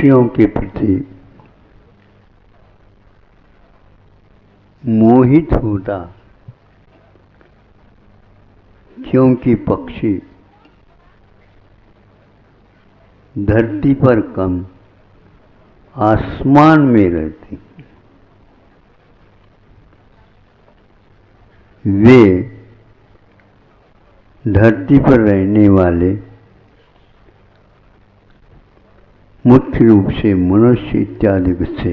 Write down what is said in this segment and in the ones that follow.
पक्षियों के प्रति मोहित होता, क्योंकि पक्षी धरती पर कम आसमान में रहते। वे धरती पर रहने वाले मुख्य रूप से मनुष्य इत्यादि से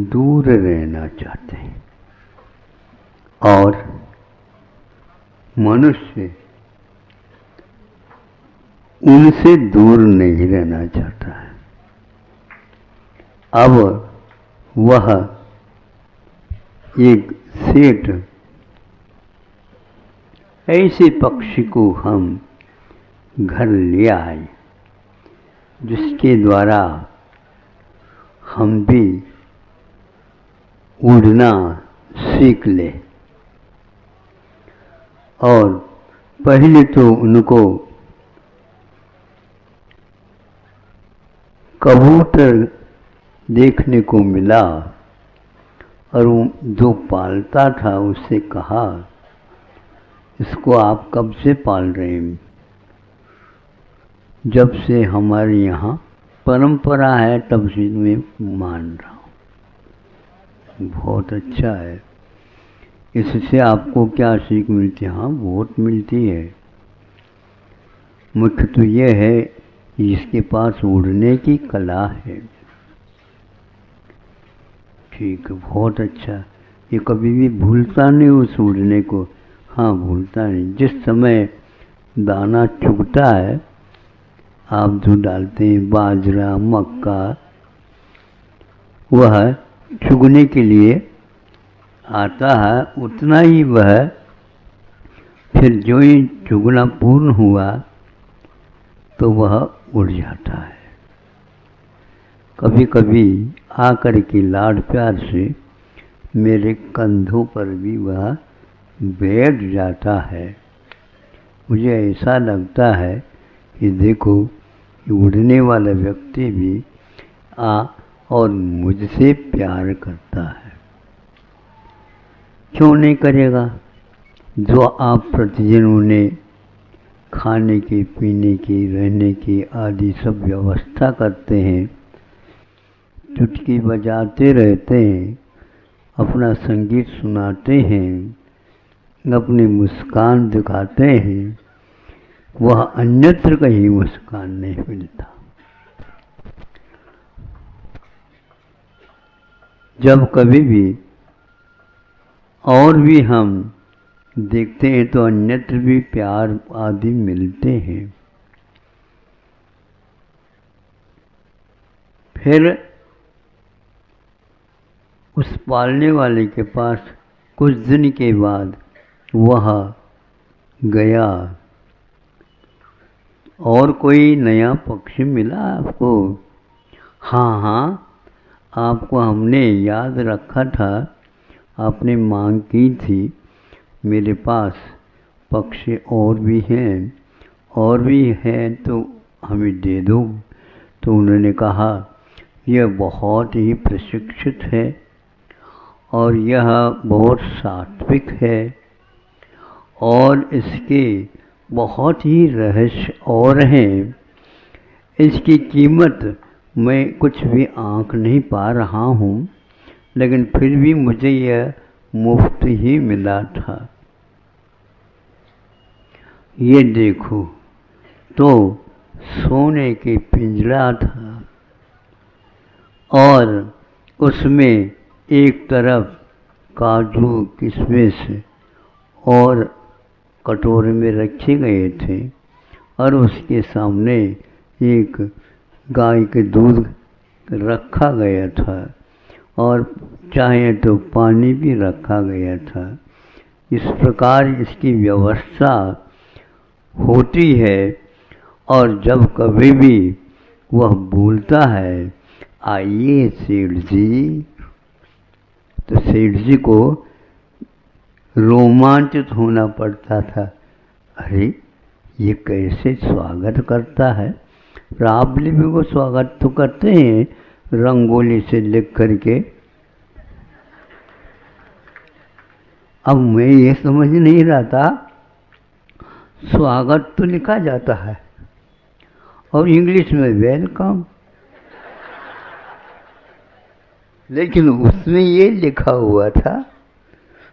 दूर रहना चाहते हैं और मनुष्य उनसे दूर नहीं रहना चाहता है। अब वह एक सेठ ऐसे पक्षी को हम घर ले आए जिसके द्वारा हम भी उड़ना सीख ले। और पहले तो उनको कबूतर देखने को मिला और जो पालता था उससे कहा, इसको आप कब से पाल रहे हैं? जब से हमारे यहाँ परंपरा है तब से मैं मान रहा हूँ। बहुत अच्छा है। इससे आपको क्या सीख मिलती है? हाँ, बहुत मिलती है। मुख्य तो यह है कि इसके पास उड़ने की कला है। ठीक है, बहुत अच्छा। ये कभी भी भूलता नहीं उस उड़ने को। हाँ, भूलता नहीं। जिस समय दाना चुगता है, आप जो डालते हैं बाजरा मक्का, वह चुगने के लिए आता है, उतना ही वह फिर जो ही चुगना पूर्ण हुआ तो वह उड़ जाता है। कभी कभी आकर के लाड प्यार से मेरे कंधों पर भी वह बैठ जाता है। मुझे ऐसा लगता है कि देखो, उड़ने वाला व्यक्ति भी और मुझसे प्यार करता है। क्यों नहीं करेगा? जो आप प्रतिदिन उन्हें खाने की, पीने की, रहने की आदि सब व्यवस्था करते हैं, चुटकी बजाते रहते हैं, अपना संगीत सुनाते हैं, अपनी मुस्कान दिखाते हैं, वह अन्यत्र कहीं मुस्कान नहीं मिलता। जब कभी भी और भी हम देखते हैं तो अन्यत्र भी प्यार आदि मिलते हैं। फिर उस पालने वाले के पास कुछ दिन के बाद वह गया और कोई नया पक्षी मिला आपको? हाँ हाँ, आपको हमने याद रखा था, आपने मांग की थी, मेरे पास पक्षी और भी हैं तो हमें दे दो। तो उन्होंने कहा, यह बहुत ही प्रशिक्षित है और यह बहुत सात्विक है और इसके बहुत ही रहस्य और हैं। इसकी कीमत मैं कुछ भी आंक नहीं पा रहा हूँ, लेकिन फिर भी मुझे यह मुफ्त ही मिला था। ये देखो, तो सोने की पिंजरा था और उसमें एक तरफ काजू किशमिश और कटोरे में रखे गए थे और उसके सामने एक गाय के दूध रखा गया था और चाहे तो पानी भी रखा गया था। इस प्रकार इसकी व्यवस्था होती है। और जब कभी भी वह बोलता है, आइए सेठ जी, तो सेठ जी को रोमांचित होना पड़ता था। अरे, ये कैसे स्वागत करता है, रामलिपि को स्वागत तो करते हैं रंगोली से लिख करके। अब मैं ये समझ नहीं रहा था, स्वागत तो लिखा जाता है और इंग्लिश में वेलकम, लेकिन उसमें ये लिखा हुआ था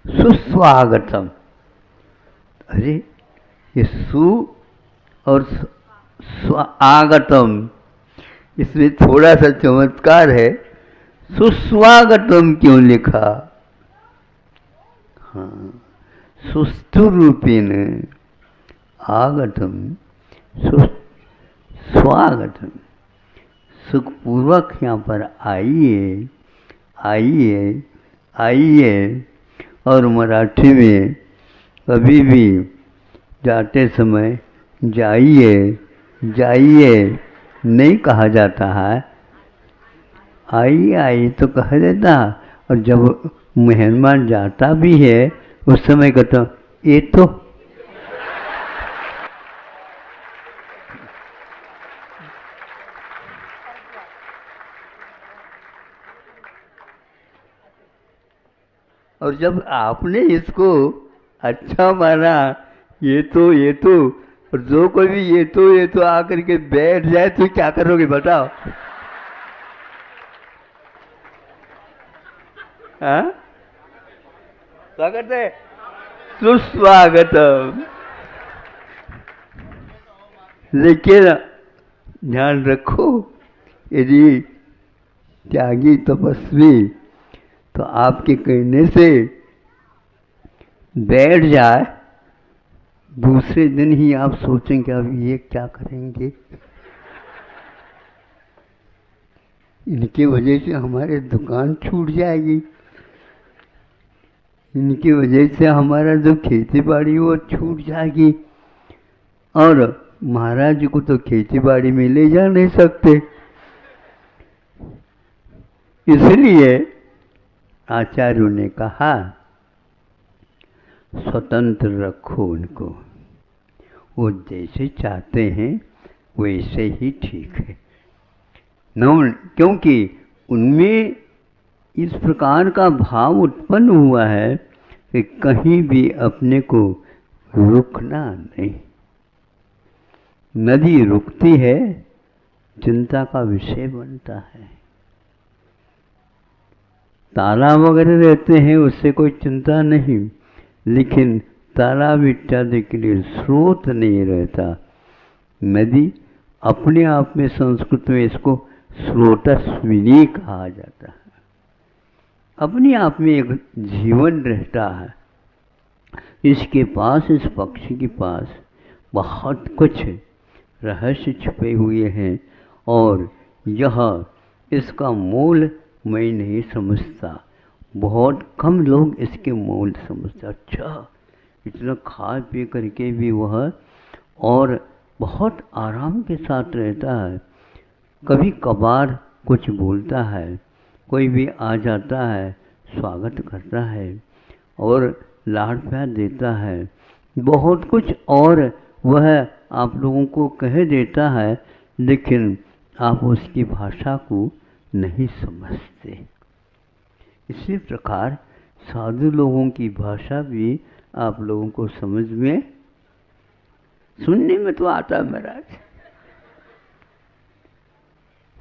सुस्वागतम। अरे ये सु और स्वागतम, इसमें थोड़ा सा चमत्कार है। सुस्वागतम क्यों लिखा? हाँ, सुस्तु रूपेण आगतम स्वागतम, सुखपूर्वक यहाँ पर आइए आइए आइए। और मराठी में कभी भी जाते समय जाइए जाइए नहीं कहा जाता है, आइए आइए तो कह देता। और जब मेहमान जाता भी है उस समय कहता ये तो। और जब आपने इसको अच्छा माना, ये तो और जो कोई भी ये तो आकर के बैठ जाए तो क्या करोगे बताओ? हाँ, स्वागत है, सुस्वागतम। लेकिन ध्यान रखो, यदि त्यागी तपस्वी तो आपके कहने से बैठ जाए, दूसरे दिन ही आप सोचेंगे अब ये क्या करेंगे, इनकी वजह से हमारी दुकान छूट जाएगी, इनकी वजह से हमारा जो खेती बाड़ी वो छूट जाएगी। और महाराज जी को तो खेती बाड़ी में ले जा नहीं सकते, इसलिए आचार्यों ने कहा स्वतंत्र रखो उनको, वो जैसे चाहते हैं वैसे ही ठीक है। न क्योंकि उनमें इस प्रकार का भाव उत्पन्न हुआ है कि कहीं भी अपने को रुकना नहीं। नदी रुकती है, चिंता का विषय बनता है। तालाब वगैरह रहते हैं उससे कोई चिंता नहीं, लेकिन तालाब इत्यादि के लिए स्रोत नहीं रहता। नदी अपने आप में संस्कृत में इसको स्रोतस्विनी कहा जाता है, अपने आप में एक जीवन रहता है। इसके पास, इस पक्षी के पास बहुत कुछ रहस्य छुपे हुए हैं और यह इसका मोल मैं नहीं समझता। बहुत कम लोग इसके मोल समझते। अच्छा, इतना खा पी करके भी वह और बहुत आराम के साथ रहता है। कभी कभार कुछ बोलता है, कोई भी आ जाता है स्वागत करता है और लाड प्यार देता है, बहुत कुछ और वह आप लोगों को कह देता है, लेकिन आप उसकी भाषा को नहीं समझते। इसी प्रकार साधु लोगों की भाषा भी आप लोगों को समझ में, सुनने में तो आता है महाराज,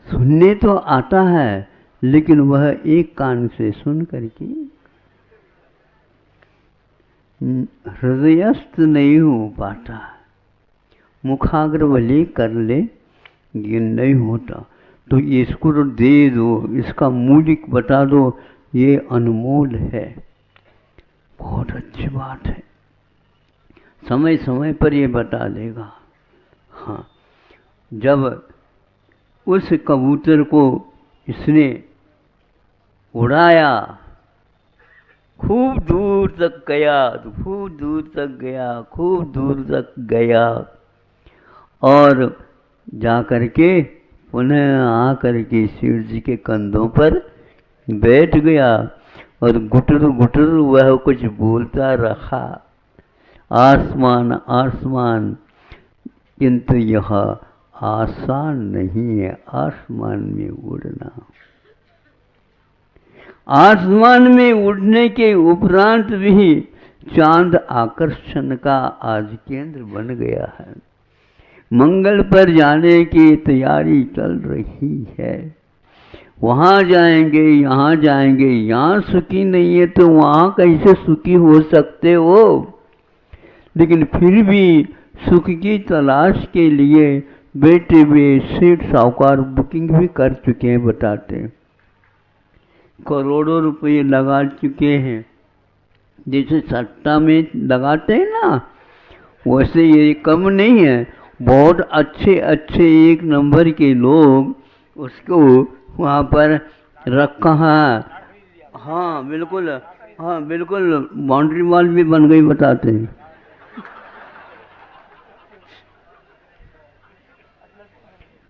सुनने तो आता है, लेकिन वह एक कान से सुन करके हृदयस्थ नहीं हो पाता। मुखाग्रवली कर ले, ये नहीं होता। तो इसको तो दे दो, इसका मूल्य बता दो, ये अनमोल है। बहुत अच्छी बात है, समय समय पर ये बता देगा। हाँ, जब उस कबूतर को इसने उड़ाया, खूब दूर तक गया, खूब दूर तक गया, खूब दूर तक गया, और जा करके पुनः आकर के शिव जी के कंधों पर बैठ गया और गुटर गुटर वह कुछ बोलता रहा, आसमान आसमान, किंतु यह आसान नहीं है आसमान में उड़ना। आसमान में उड़ने के उपरांत भी चांद आकर्षण का आज केंद्र बन गया है। मंगल पर जाने की तैयारी चल रही है। वहाँ जाएंगे, यहाँ जाएंगे, यहाँ सुखी नहीं है तो वहाँ कैसे सुखी हो सकते हो। लेकिन फिर भी सुख की तलाश के लिए बैठे हुए सेठ साहूकार बुकिंग भी कर चुके हैं, बताते हैं। करोड़ों रुपए लगा चुके हैं। जैसे सट्टा में लगाते हैं ना, वैसे ये कम नहीं है। बहुत अच्छे अच्छे एक नंबर के लोग उसको वहाँ पर रखा है। हाँ बिल्कुल, हाँ बिल्कुल, बाउंड्री वॉल भी बन गई, बताते हैं।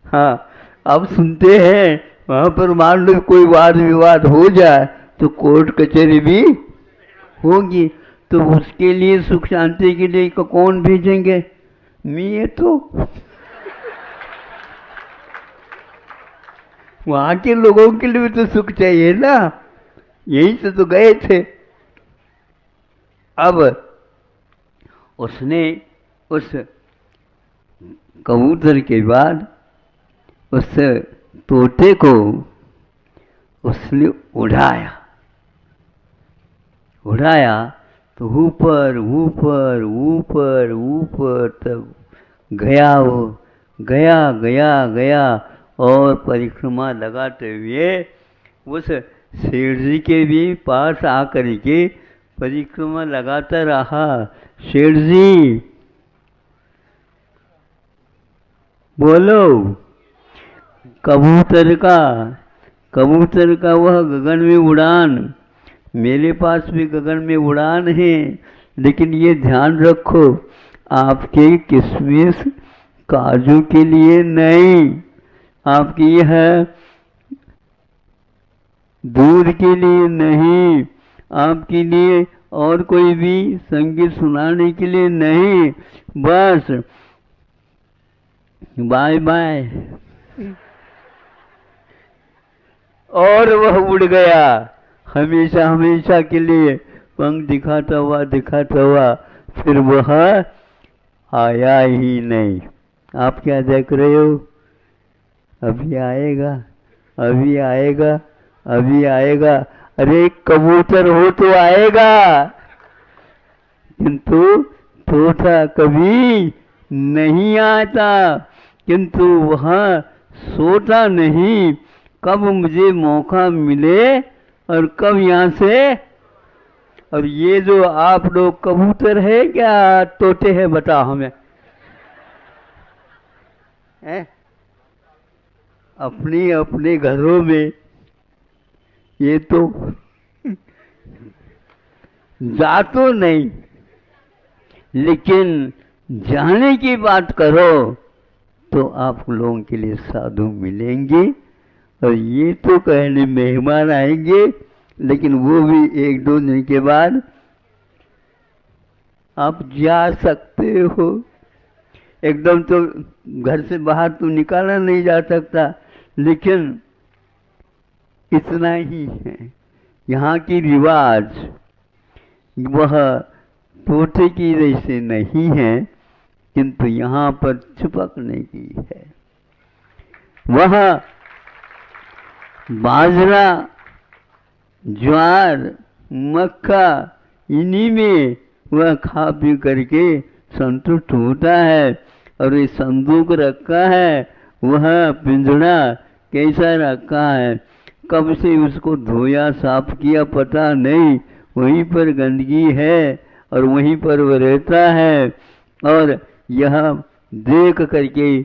हाँ, अब सुनते हैं वहाँ पर मान लो कोई वाद विवाद हो जाए तो कोर्ट कचहरी भी होगी, तो उसके लिए सुख शांति के लिए कौन भेजेंगे? मैं तो वहाँ के लोगों के लिए तो सुख चाहिए ना, यही से तो गए थे। अब उसने उस कबूतर के बाद उस तोते को उसने उड़ाया। उड़ाया तो ऊपर ऊपर ऊपर ऊपर तब गया। वो गया गया गया और परिक्रमा लगाते हुए उस सेठ जी के भी पास आकर के परिक्रमा लगाता रहा। सेठ जी बोलो, कबूतर का वह गगन में उड़ान, मेरे पास भी गगन में उड़ान है, लेकिन ये ध्यान रखो आपके किशमिश काजू के लिए नहीं, आपकी यह दूध के लिए नहीं, आपके लिए और कोई भी संगीत सुनाने के लिए नहीं, बस बाय बाय। और वह उड़ गया हमेशा हमेशा के लिए, पंख दिखाता हुआ फिर वह आया ही नहीं। आप क्या देख रहे हो? अभी आएगा, अभी आएगा, अभी आएगा। अरे कबूतर हो तो आएगा, किंतु तोता कभी नहीं आता, किंतु वह सोता नहीं। कब मुझे मौका मिले और कब यहाँ से। और ये जो आप लोग कबूतर है क्या तोते हैं, बताओ हमें है? अपने अपने घरों में ये तो जा तो नहीं, लेकिन जाने की बात करो तो आप लोगों के लिए साधु मिलेंगे। और ये तो कहने मेहमान आएंगे, लेकिन वो भी एक दो दिन के बाद आप जा सकते हो। एकदम तो घर से बाहर तो निकाला नहीं जा सकता, लेकिन इतना ही है यहाँ की रिवाज। वह तोते की जैसे नहीं है, किंतु यहाँ पर चिपकने की है। वह बाजरा, ज्वार, मक्का, इन्हीं में वह खा पी करके संतुष्ट होता है। और ये संदूक रखा है, वह पिंजड़ा कैसा रखा है, कब से उसको धोया साफ किया पता नहीं, वहीं पर गंदगी है और वहीं पर वह रहता है। और यह देख करके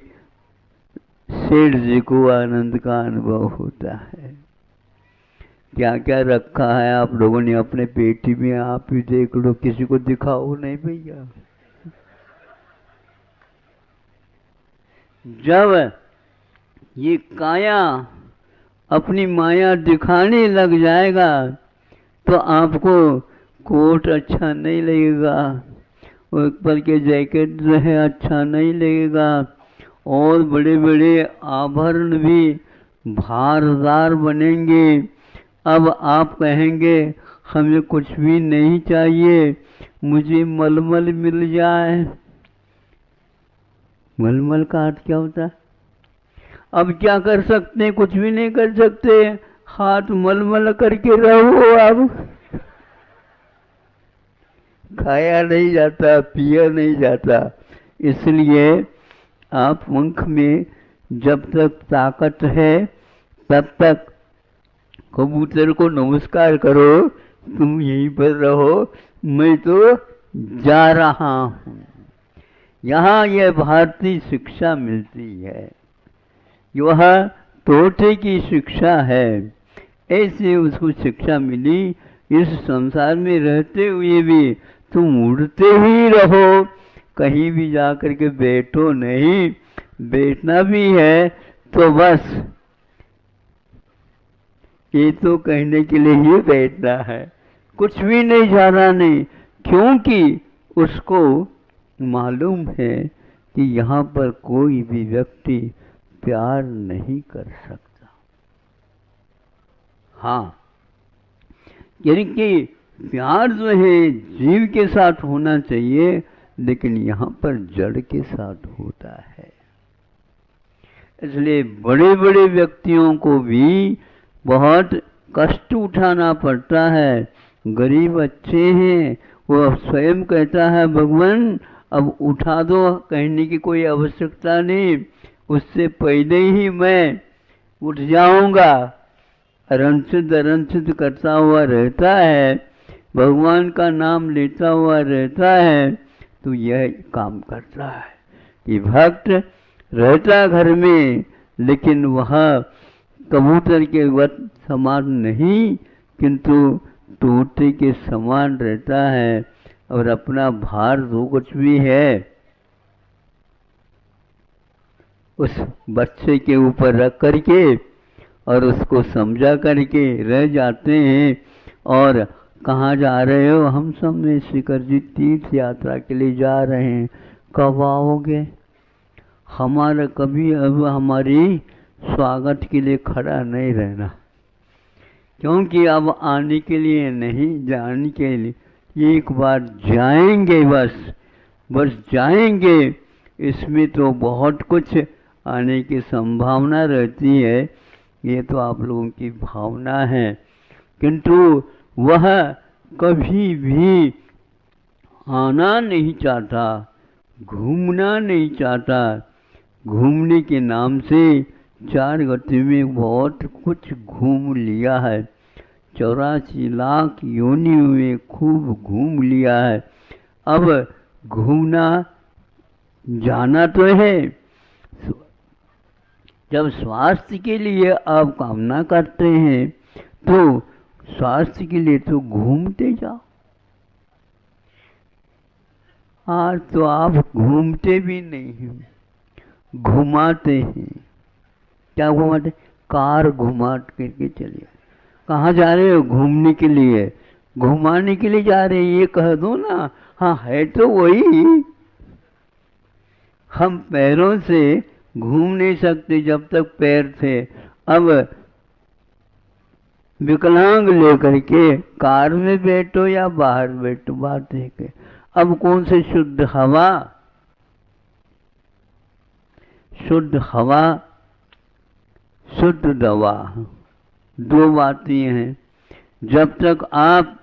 सेठ जी को आनंद का अनुभव होता है। क्या क्या रखा है आप लोगों ने अपने पेटी में, आप ही देख लो, किसी को दिखाओ नहीं भैया। जब ये काया अपनी माया दिखाने लग जाएगा तो आपको कोट अच्छा नहीं लगेगा, ऊपर के जैकेट जो है अच्छा नहीं लगेगा, और बड़े बड़े आभरण भी भारदार बनेंगे। अब आप कहेंगे हमें कुछ भी नहीं चाहिए, मुझे मलमल मिल जाए। मलमल का अर्थ क्या होता है? अब क्या कर सकते हैं? कुछ भी नहीं कर सकते, हाथ मलमल करके रहो। अब खाया नहीं जाता, पिया नहीं जाता। इसलिए आप पंख में जब तक ताकत है तब तक कबूतर को नमस्कार करो, तुम यहीं पर रहो, मैं तो जा रहा हूँ। यहाँ यह भारतीय शिक्षा मिलती है, वह तोते की शिक्षा है। ऐसे उसको शिक्षा मिली, इस संसार में रहते हुए भी तुम उड़ते ही रहो, कहीं भी जाकर के बैठो नहीं। बैठना भी है तो बस ये तो कहने के लिए ही बैठना है, कुछ भी नहीं जाना नहीं, क्योंकि उसको मालूम है कि यहाँ पर कोई भी व्यक्ति प्यार नहीं कर सकता। हाँ, यानी कि प्यार जो है जीव के साथ होना चाहिए, लेकिन यहाँ पर जड़ के साथ होता है। इसलिए बड़े बड़े व्यक्तियों को भी बहुत कष्ट उठाना पड़ता है। गरीब अच्छे हैं, वो स्वयं कहता है भगवान अब उठा दो, कहने की कोई आवश्यकता नहीं, उससे पहले ही मैं उठ जाऊंगा। रंचित करता हुआ रहता है, भगवान का नाम लेता हुआ रहता है, तो यह काम करता है कि भक्त रहता घर में, लेकिन वह कबूतर के वत समान नहीं, किंतु तोते के समान रहता है। और अपना भार जो कुछ भी है उस बच्चे के ऊपर रख करके और उसको समझा करके रह जाते हैं। और कहाँ जा रहे हो? हम सब में शिखर जी तीर्थ यात्रा के लिए जा रहे हैं। कब आओगे? हमारा कभी अब हमारी स्वागत के लिए खड़ा नहीं रहना, क्योंकि अब आने के लिए नहीं, जाने के लिए एक बार जाएंगे, बस जाएंगे। इसमें तो बहुत कुछ आने की संभावना रहती है, ये तो आप लोगों की भावना है, किंतु वह कभी भी आना नहीं चाहता, घूमना नहीं चाहता। घूमने के नाम से 4 गति में बहुत कुछ घूम लिया है, 84 लाख योनियों में खूब घूम लिया है। अब घूमना जाना तो है, जब स्वास्थ्य के लिए आप कामना करते हैं तो स्वास्थ्य के लिए तो घूमते जाओ। आज तो आप घूमते भी नहीं हैं, घुमाते हैं। क्या घुमाते? कार घुमा करके चलिए। कहाँ जा रहे हो? घूमने के लिए, घुमाने के लिए जा रहे हैं, ये कह दो ना। हाँ, है तो वही। हम पैरों से घूम नहीं सकते जब तक पैर थे, अब विकलांग लेकर के कार में बैठो या बाहर बैठो, बात है कि अब कौन से शुद्ध हवा, शुद्ध हवा, शुद्ध दवा, दो बातें हैं। जब तक आप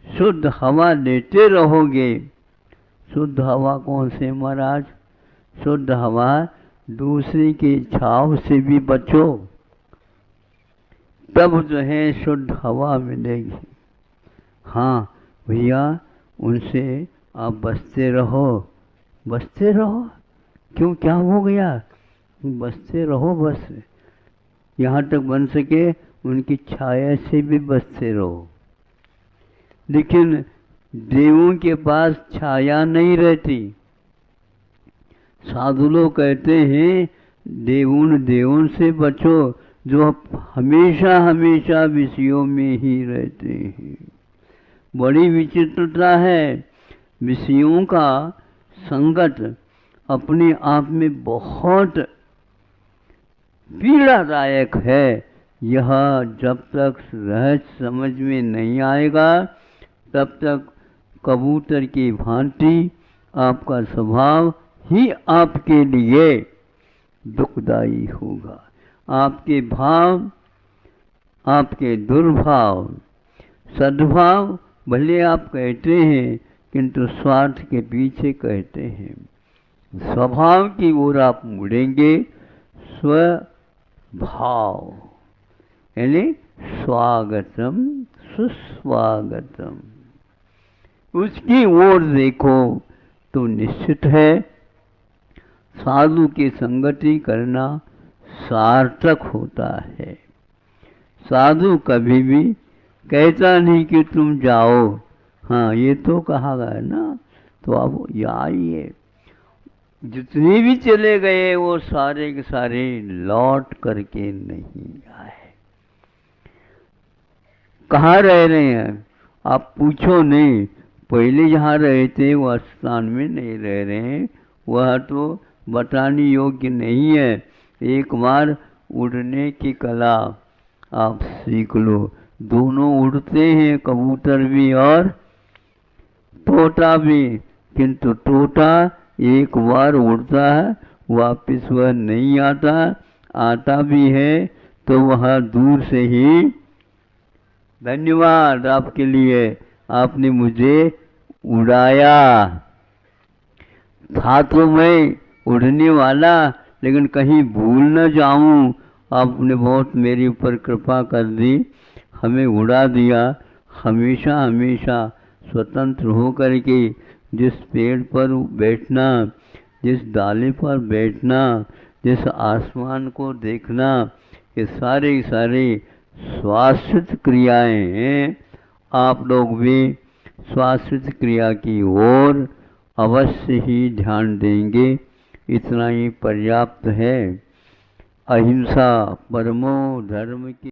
शुद्ध हवा लेते रहोगे, शुद्ध हवा कौन से महाराज? शुद्ध हवा दूसरे के छाव से भी बचो, तब जो है शुद्ध हवा मिलेगी। हाँ भैया, उनसे आप बचते रहो, बचते रहो। क्यों, क्या हो गया? बचते रहो, बस यहाँ तक बन सके उनकी छाया से भी बचते रहो। लेकिन देवों के पास छाया नहीं रहती। साधु लोग कहते हैं देवों से बचो, जो हमेशा हमेशा विषयों में ही रहते हैं। बड़ी विचित्रता है विषयों का संगत अपने आप में बहुत पीड़ादायक है। यह जब तक रहस्य समझ में नहीं आएगा तब तक कबूतर की भांति आपका स्वभाव ही आपके लिए दुखदाई होगा। आपके भाव, आपके दुर्भाव, सद्भाव भले आप कहते हैं किंतु स्वार्थ के पीछे कहते हैं। स्वभाव की ओर आप मुड़ेंगे, स्वभाव यानी स्वागतम सुस्वागतम, उसकी ओर देखो तो निश्चित है साधु की संगति करना सार्थक होता है। साधु कभी भी कहता नहीं कि तुम जाओ, हाँ ये तो कहा गया ना, तो अब आइए। जितने भी चले गए वो सारे के सारे लौट करके नहीं आए। कहाँ रह रहे हैं आप पूछो नहीं, पहले जहाँ रहे थे वो स्थान में नहीं रह रहे हैं, वह तो बताने योग्य नहीं है। एक बार उड़ने की कला आप सीख लो। दोनों उड़ते हैं, कबूतर भी और तोता भी, किंतु तोता एक बार उड़ता है वापस वह नहीं आता, आता भी है तो वह दूर से ही धन्यवाद आपके लिए, आपने मुझे उड़ाया। था तो मैं उड़ने वाला, लेकिन कहीं भूल न जाऊं, आपने बहुत मेरे ऊपर कृपा कर दी, हमें उड़ा दिया। हमेशा हमेशा स्वतंत्र हो करके जिस पेड़ पर बैठना, जिस डाले पर बैठना, जिस आसमान को देखना, ये सारे सारे स्वाश्रित क्रियाएं हैं। आप लोग भी स्वाश्रित क्रिया की ओर अवश्य ही ध्यान देंगे, इतना ही पर्याप्त है। अहिंसा परमो धर्म की